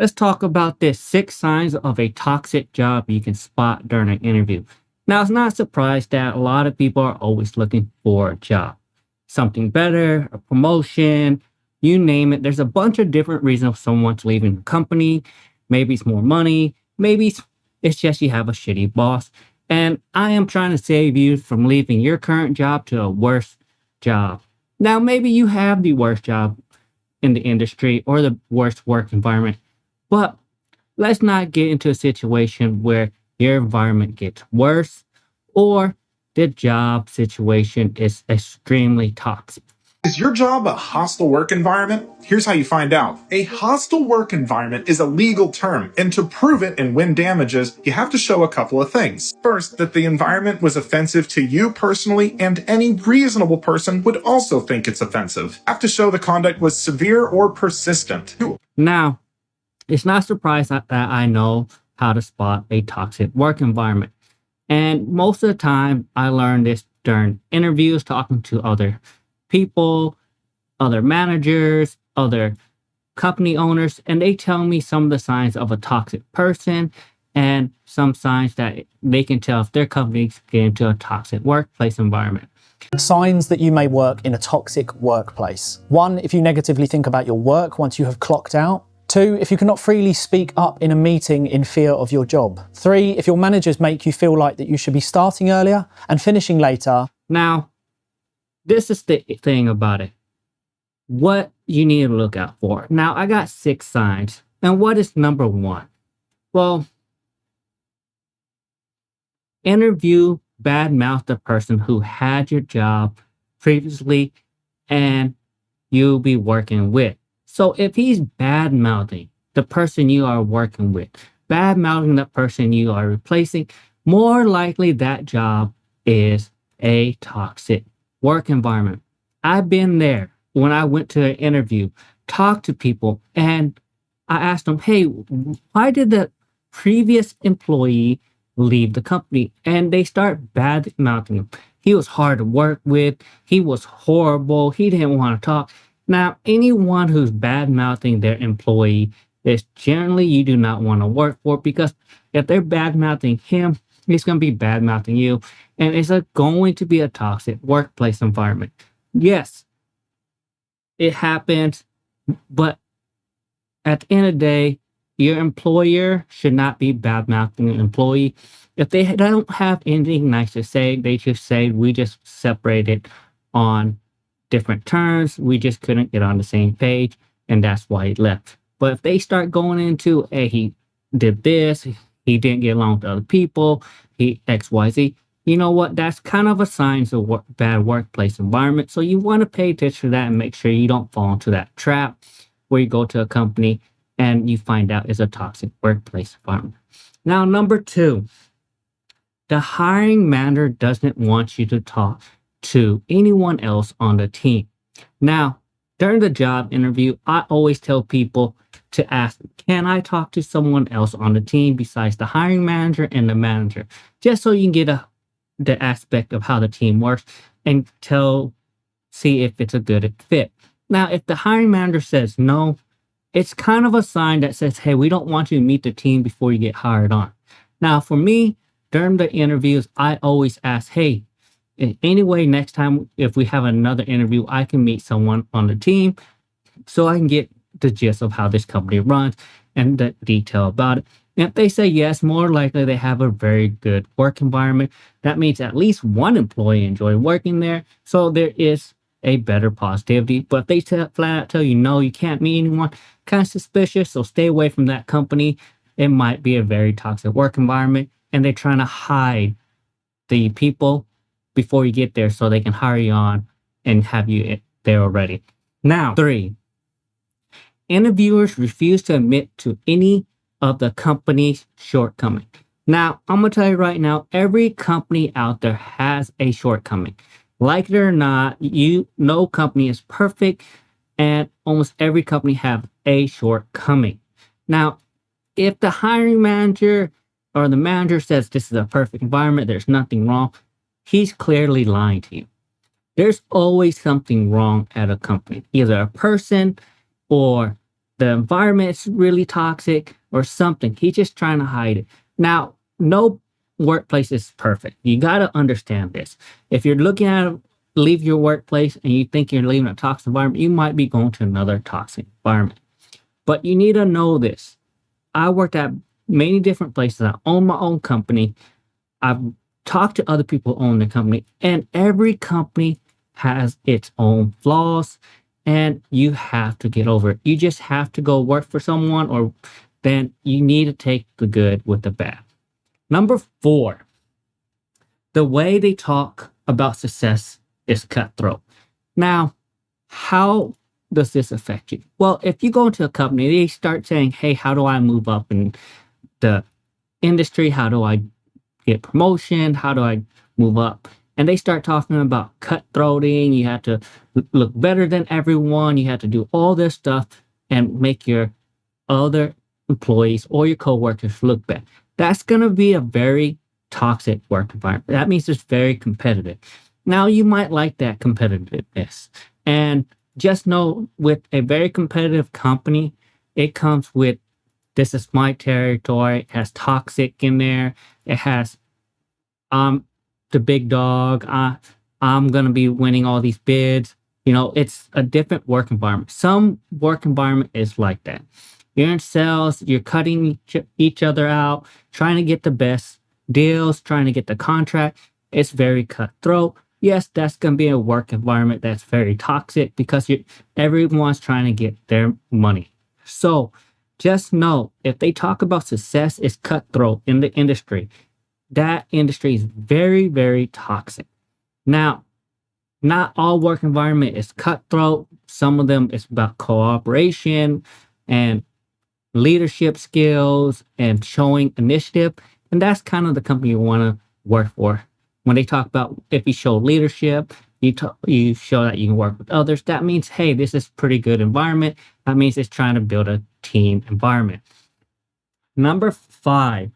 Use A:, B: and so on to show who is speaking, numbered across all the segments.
A: Let's talk about this 6 signs of a toxic job you can spot during an interview. Now, it's not a surprise that a lot of people are always looking for a job, something better, a promotion, you name it. There's a bunch of different reasons someone's leaving the company. Maybe it's more money, maybe it's just you have a shitty boss. And I am trying to save you from leaving your current job to a worse job. Now, maybe you have the worst job in the industry or the worst work environment. But let's not get into a situation where your environment gets worse or the job situation is extremely toxic.
B: Is your job a hostile work environment? Here's how you find out. A hostile work environment is a legal term, and to prove it and win damages, you have to show a couple of things. First, that the environment was offensive to you personally, and any reasonable person would also think it's offensive. You have to show the conduct was severe or persistent.
A: Now, it's not surprised that I know how to spot a toxic work environment. And most of the time, I learned this during interviews, talking to other people, other managers, other company owners, and they tell me some of the signs of a toxic person and some signs that they can tell if their company's getting into a toxic workplace environment.
C: Signs that you may work in a toxic workplace. 1, if you negatively think about your work once you have clocked out. 2, if you cannot freely speak up in a meeting in fear of your job. 3, if your managers make you feel like that you should be starting earlier and finishing later.
A: Now, this is the thing about it. What you need to look out for. Now, I got 6 signs. And what is number 1? Well, interview badmouth the person who had your job previously and you'll be working with. So if he's bad mouthing the person you are working with, bad mouthing the person you are replacing, more likely that job is a toxic work environment. I've been there when I went to an interview, talked to people, and I asked them, hey, why did the previous employee leave the company? And they start bad mouthing him. He was hard to work with. He was horrible. He didn't want to talk. Now, anyone who's bad-mouthing their employee is generally you do not want to work for, because if they're bad-mouthing him, he's going to be bad-mouthing you, and it's going to be a toxic workplace environment. Yes, it happens, but at the end of the day, your employer should not be bad-mouthing an employee. If they don't have anything nice to say, they just say, we just separated on different terms, we just couldn't get on the same page, and that's why he left. But if they start going into, hey, he did this, he didn't get along with other people, he XYZ, you know what? That's kind of a sign of bad workplace environment. So you want to pay attention to that and make sure you don't fall into that trap where you go to a company and you find out it's a toxic workplace environment. Now, number 2, the hiring manager doesn't want you to talk to anyone else on the team. Now, during the job interview, I always tell people to ask, can I talk to someone else on the team besides the hiring manager and the manager? Just so you can get the aspect of how the team works and see if it's a good fit. Now, if the hiring manager says no, it's kind of a sign that says, hey, we don't want you to meet the team before you get hired on. Now, for me, during the interviews, I always ask, hey, anyway, next time if we have another interview, I can meet someone on the team so I can get the gist of how this company runs and the detail about it. And if they say yes, more likely they have a very good work environment. That means at least one employee enjoy working there. So there is a better positivity. But if they flat out tell you no, you can't meet anyone, kind of suspicious. So stay away from that company. It might be a very toxic work environment, and they're trying to hide the people before you get there so they can hire you on and have you there already. Now, 3, interviewers refuse to admit to any of the company's shortcomings. Now, I'm going to tell you right now, every company out there has a shortcoming. Like it or not, no company is perfect, and almost every company have a shortcoming. Now, if the hiring manager or the manager says this is a perfect environment, there's nothing wrong, he's clearly lying to you. There's always something wrong at a company, either a person or the environment is really toxic or something. He's just trying to hide it. Now, no workplace is perfect. You got to understand this. If you're looking at leave your workplace and you think you're leaving a toxic environment, you might be going to another toxic environment. But you need to know this. I worked at many different places. I own my own company. I've talked to other people who own the company, and every company has its own flaws, and you have to get over it. You just have to go work for someone, or then you need to take the good with the bad. Number 4, the way they talk about success is cutthroat. Now, how does this affect you? Well, if you go into a company, they start saying, hey, how do I move up in the industry? How do I get promotion? How do I move up? And they start talking about cutthroating. You have to look better than everyone. You have to do all this stuff and make your other employees or your coworkers look bad. That's going to be a very toxic work environment. That means it's very competitive. Now, you might like that competitiveness. And just know, with a very competitive company, it comes with, this is my territory. It has toxic in there. It has, the big dog. I'm going to be winning all these bids. It's a different work environment. Some work environment is like that. You're in sales, you're cutting each other out, trying to get the best deals, trying to get the contract. It's very cutthroat. Yes, that's going to be a work environment that's very toxic because everyone's trying to get their money. So just know, if they talk about success is cutthroat in the industry, that industry is very, very toxic. Now, not all work environment is cutthroat. Some of them is about cooperation and leadership skills and showing initiative. And that's kind of the company you want to work for. When they talk about, if you show leadership, you show that you can work with others, that means, hey, this is pretty good environment. That means it's trying to build a team environment. Number 5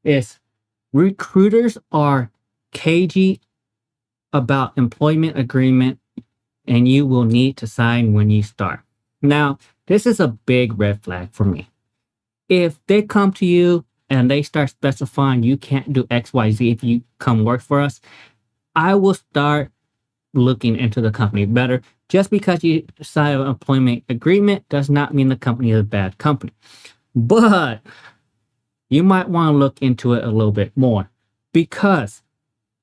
A: is recruiters are cagey about employment agreement, and you will need to sign when you start. Now, this is a big red flag for me. If they come to you and they start specifying you can't do XYZ if you come work for us, I will start looking into the company better. Just because you sign an employment agreement does not mean the company is a bad company. But you might want to look into it a little bit more, because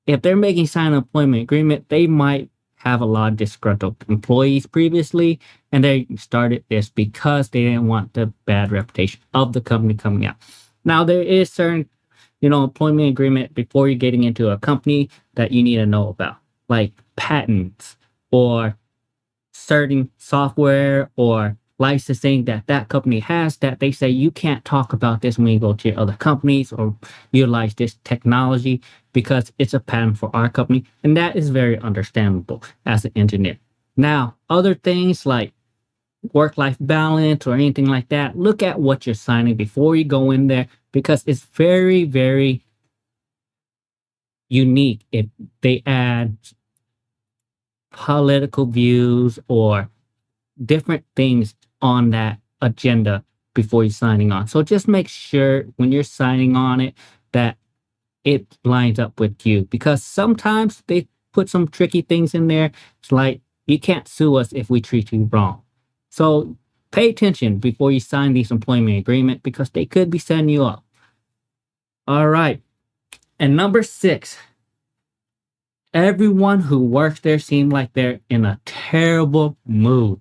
A: if they're making sign an employment agreement, they might have a lot of disgruntled employees previously, and they started this because they didn't want the bad reputation of the company coming out. Now, there is certain, employment agreement before you're getting into a company that you need to know about, like patents or certain software or licensing that company has, that they say you can't talk about this when you go to your other companies or utilize this technology because it's a patent for our company. And that is very understandable as an engineer. Now, other things like work-life balance or anything like that, look at what you're signing before you go in there, because it's very, very unique if they add political views or different things on that agenda before you're signing on. So just make sure when you're signing on it that it lines up with you, because sometimes they put some tricky things in there. It's like, you can't sue us if we treat you wrong. So pay attention before you sign these employment agreement, because they could be setting you up. All right. And number 6, everyone who works there seems like they're in a terrible mood.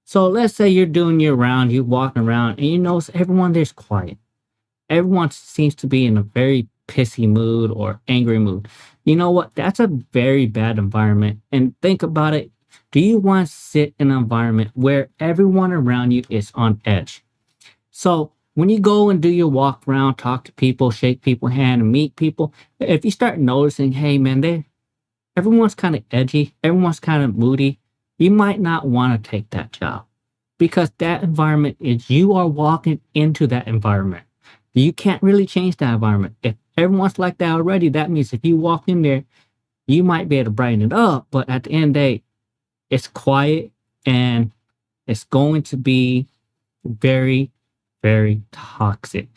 A: So let's say you're doing your round, you're walking around, and you notice everyone there's quiet. Everyone seems to be in a very pissy mood or angry mood. You know what? That's a very bad environment. And think about it. Do you want to sit in an environment where everyone around you is on edge? So when you go and do your walk around, talk to people, shake people's hand, and meet people, if you start noticing, hey man, everyone's kind of edgy, everyone's kind of moody, you might not want to take that job, because that environment is, you are walking into that environment. You can't really change that environment. If everyone's like that already, that means if you walk in there, you might be able to brighten it up, but at the end of the day, it's quiet and it's going to be very, very toxic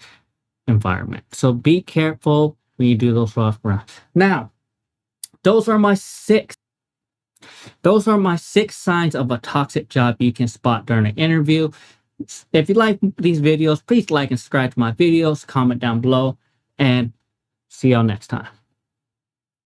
A: environment. So be careful when you do those rough rounds. Now, those are my six signs of a toxic job you can spot during an interview. If you like these videos, please like and subscribe to my videos, comment down below, and see y'all next time.